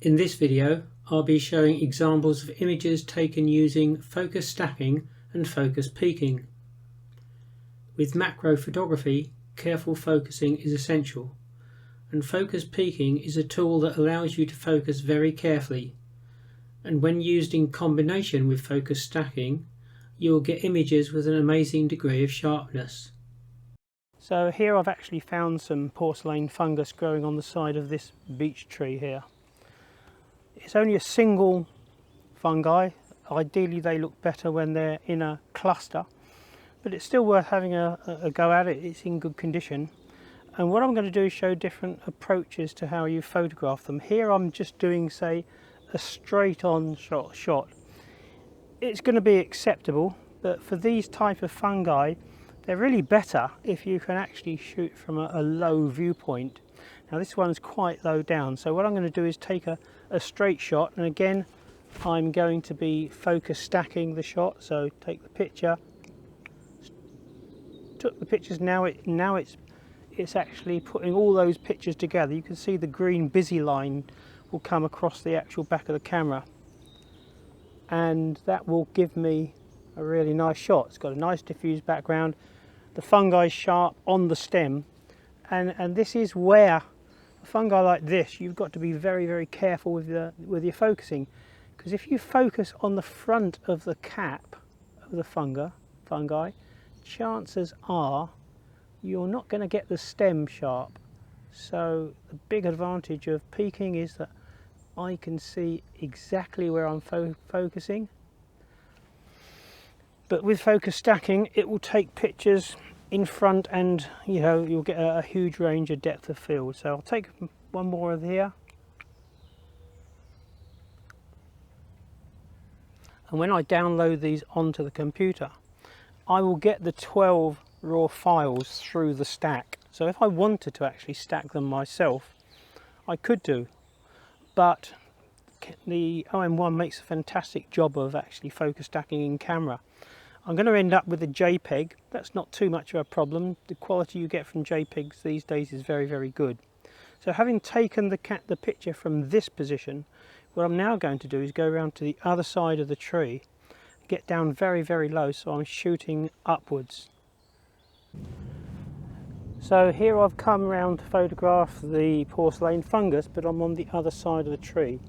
In this video, I'll be showing examples of images taken using focus stacking and focus peaking. With macro photography, careful focusing is essential, and focus peaking is a tool that allows you to focus very carefully, and when used in combination with focus stacking, you will get images with an amazing degree of sharpness. So here I've actually found some porcelain fungus growing on the side of this beech tree here. It's only a single fungi. Ideally they look better when they're in a cluster, but it's still worth having a go at it. It's in good condition. And what I'm going to do is show different approaches to how you photograph them. Here I'm just doing, say, a straight on shot. It's going to be acceptable, but for these type of fungi, they're really better if you can actually shoot from a low viewpoint. Now this one's quite low down, so what I'm going to do is take a straight shot, and again I'm going to be focus stacking the shot. So take the picture, took the pictures, now it's actually putting all those pictures together. You can see the green busy line will come across the actual back of the camera, and that will give me a really nice shot. It's got a nice diffused background, the fungi sharp on the stem, and this is where a fungi like this, you've got to be very careful with your focusing, because if you focus on the front of the cap of the fungi, chances are you're not going to get the stem sharp. So the big advantage of peaking is that I can see exactly where I'm focusing. But with focus stacking, it will take pictures in front, and you'll get a huge range of depth of field. So I'll take one more of here, and when I download these onto the computer, I will get the 12 raw files through the stack. So if I wanted to actually stack them myself, I could do, but the OM1 makes a fantastic job of actually focus stacking in camera. I'm going to end up with a JPEG. That's not too much of a problem. The quality you get from JPEGs these days is very good. So having taken the picture from this position, what I'm now going to do is go around to the other side of the tree, get down very low, so I'm shooting upwards. So here I've come around to photograph the porcelain fungus, but I'm on the other side of the tree,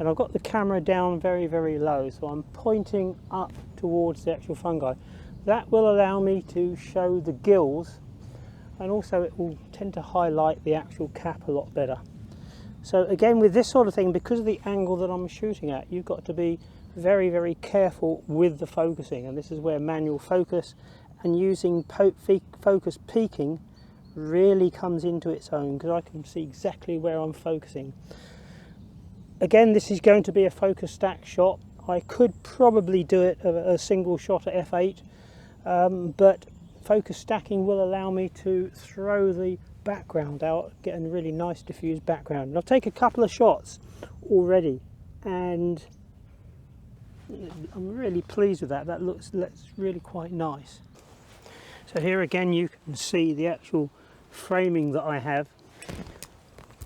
and I've got the camera down very low, so I'm pointing up towards the actual fungi. That will allow me to show the gills, and also it will tend to highlight the actual cap a lot better. So again, with this sort of thing, because of the angle that I'm shooting at, you've got to be very careful with the focusing, and this is where manual focus and using focus peaking really comes into its own, because I can see exactly where I'm focusing. Again, this is going to be a focus stack shot. I could probably do it a single shot at f8, but focus stacking will allow me to throw the background out, get a really nice diffused background. And I've taken a couple of shots already, and I'm really pleased with that. That looks really quite nice. So here again you can see the actual framing that I have.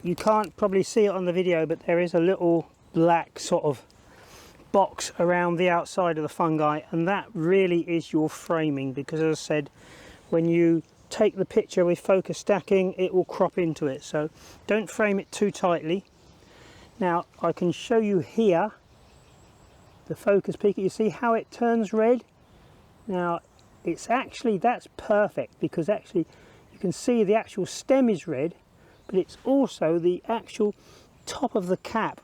You can't probably see it on the video, but there is a little black sort of box around the outside of the fungi, and that really is your framing, because as I said, when you take the picture with focus stacking, it will crop into it, so don't frame it too tightly. Now I can show you here the focus peak. You see how it turns red? Now that's perfect, because actually you can see the actual stem is red, but it's also the actual top of the cap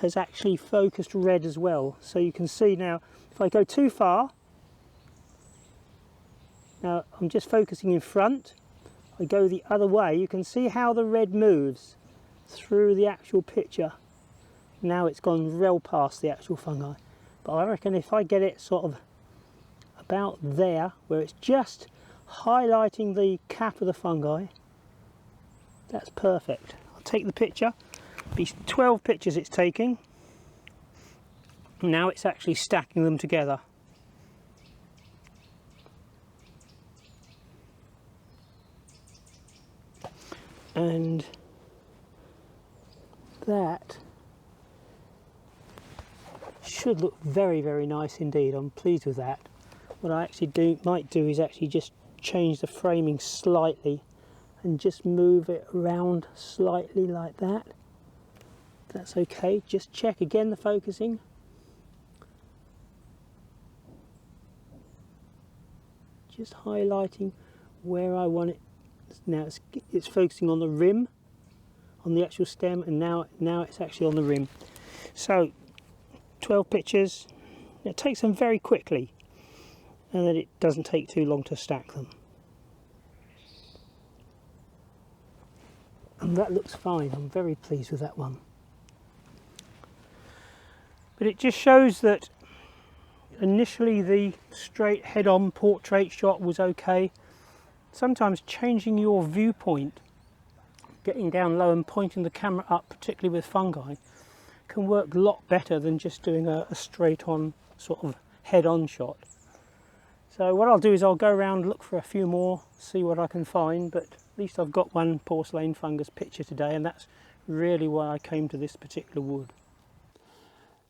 has actually focused red as well. So you can see now, if I go too far, now I'm just focusing in front, I go the other way, you can see how the red moves through the actual picture. Now it's gone well past the actual fungi, but I reckon if I get it sort of about there, where it's just highlighting the cap of the fungi, that's perfect. I'll take the picture. These 12 pictures it's taking. Now it's actually stacking them together. And that should look very, very nice indeed. I'm pleased with that. What I actually might do is actually just change the framing slightly and just move it around slightly like that. That's okay. Just check again the focusing. Just highlighting where I want it. Now it's focusing on the rim, on the actual stem, and now it's actually on the rim. So 12 pictures. It takes them very quickly, and then it doesn't take too long to stack them. And that looks fine. I'm very pleased with that one. But it just shows that initially the straight head-on portrait shot was okay. Sometimes changing your viewpoint, getting down low and pointing the camera up, particularly with fungi, can work a lot better than just doing a straight-on sort of head-on shot. So what I'll do is I'll go around, look for a few more, see what I can find, but at least I've got one porcelain fungus picture today, and that's really why I came to this particular wood.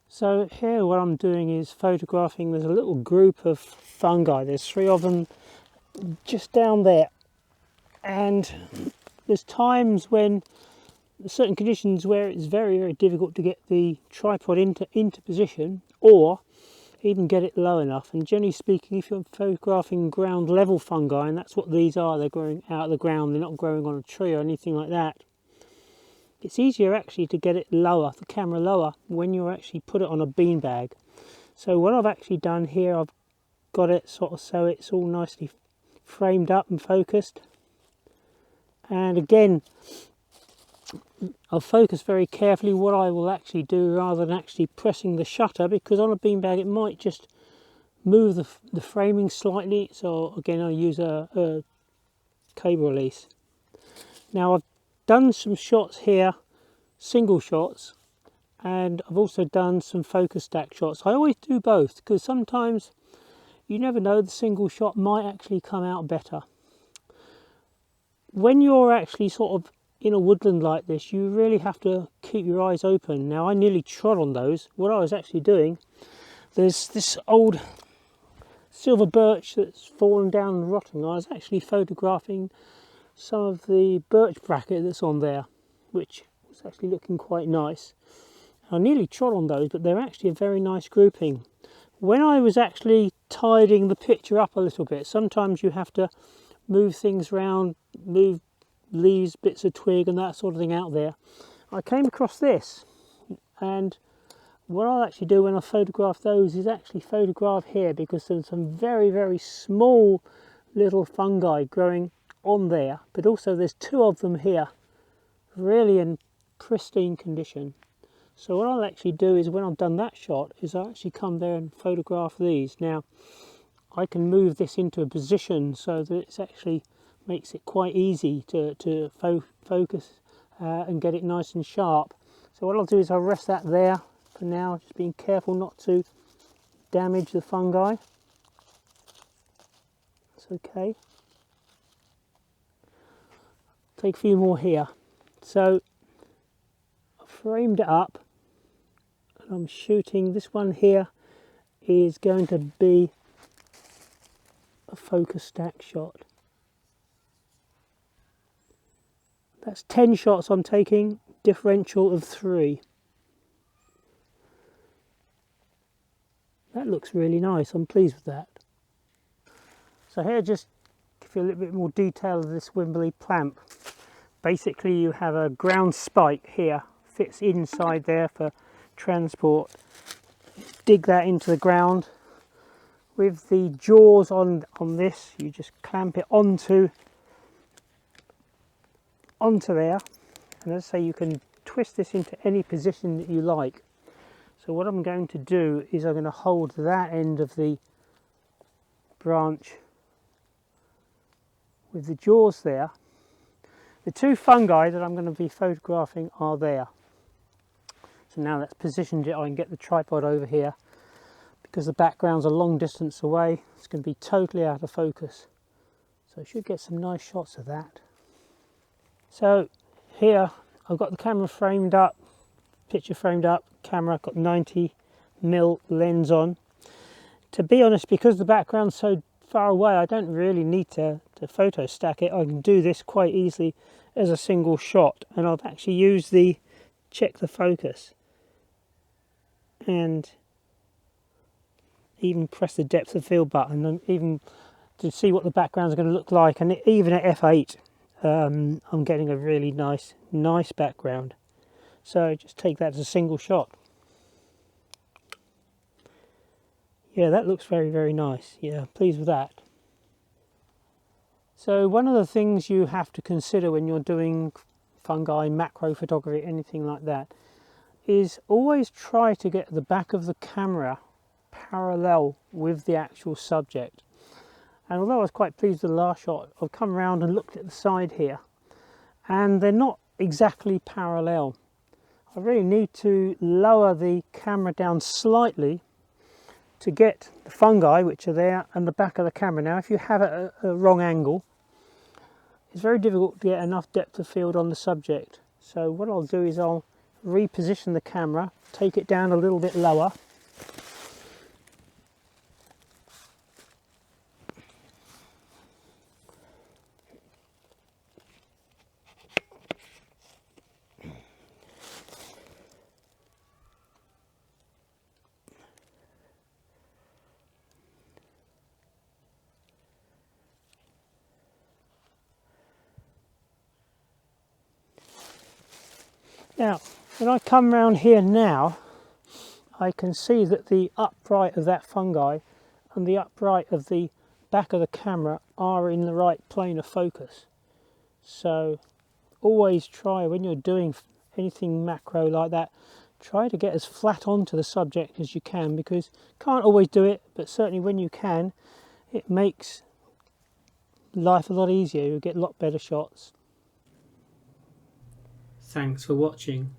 So here what I'm doing is photographing, there's a little group of fungi, there's 3 of them just down there, and there's times when certain conditions where it's very, very difficult to get the tripod into position, or even get it low enough. And generally speaking, if you're photographing ground level fungi, and that's what these are, they're growing out of the ground, they're not growing on a tree or anything like that, it's easier actually to get it lower, the camera lower, when you actually put it on a beanbag. So what I've actually done here, I've got it sort of so it's all nicely framed up and focused. And again, I'll focus very carefully what I will actually do rather than actually pressing the shutter, because on a beanbag it might just move the framing slightly. So again, I use a cable release. Now I've done some shots here, single shots, and I've also done some focus stack shots. I always do both because sometimes you never know, the single shot might actually come out better. When you're actually sort of in a woodland like this, you really have to keep your eyes open. Now I nearly trod on those. What I was actually doing, there's this old silver birch that's fallen down and rotting. I was actually photographing some of the birch bracket that's on there, which was actually looking quite nice. I nearly trod on those, but they're actually a very nice grouping. When I was actually tidying the picture up a little bit, sometimes you have to move things around, move leaves, bits of twig and that sort of thing out there. I came across this, and what I'll actually do when I photograph those is actually photograph here, because there's some very, very small little fungi growing on there, but also there's 2 of them here, really in pristine condition. So what I'll actually do is, when I've done that shot, is I'll actually come there and photograph these. Now I can move this into a position so that it's actually makes it quite easy to focus and get it nice and sharp. So what I'll do is I'll rest that there for now, just being careful not to damage the fungi. It's okay. Take a few more here. So I've framed it up and I'm shooting. This one here is going to be a focus stack shot. That's 10 shots I'm taking, differential of 3. That looks really nice, I'm pleased with that. So here, just give you a little bit more detail of this Wimberley plamp. Basically you have a ground spike here, fits inside there for transport. Dig that into the ground. With the jaws on this, you just clamp it onto there, and as I say, you can twist this into any position that you like. So what I'm going to do is I'm going to hold that end of the branch with the jaws there. The 2 fungi that I'm going to be photographing are there. So now that's positioned it, I can get the tripod over here. Because the background's a long distance away, it's going to be totally out of focus. So I should get some nice shots of that. So here I've got the camera framed up, picture framed up, camera, got 90 mm lens on. To be honest, because the background's so far away, I don't really need to photo stack it. I can do this quite easily as a single shot, and I've actually used the check the focus and even press the depth of field button, and even to see what the background's going to look like. And even at f8 I'm getting a really nice background. So just take that as a single shot. Yeah, that looks very nice. Yeah, pleased with that. So one of the things you have to consider when you're doing fungi, macro photography, anything like that, is always try to get the back of the camera parallel with the actual subject. And although I was quite pleased with the last shot, I've come around and looked at the side here, and they're not exactly parallel. I really need to lower the camera down slightly to get the fungi, which are there, and the back of the camera. Now, if you have it at a wrong angle, it's very difficult to get enough depth of field on the subject. So what I'll do is I'll reposition the camera, take it down a little bit lower, now, when I come round here now, I can see that the upright of that fungi and the upright of the back of the camera are in the right plane of focus. So always try, when you're doing anything macro like that, try to get as flat onto the subject as you can, because you can't always do it, but certainly when you can, it makes life a lot easier. You'll get a lot better shots. Thanks for watching.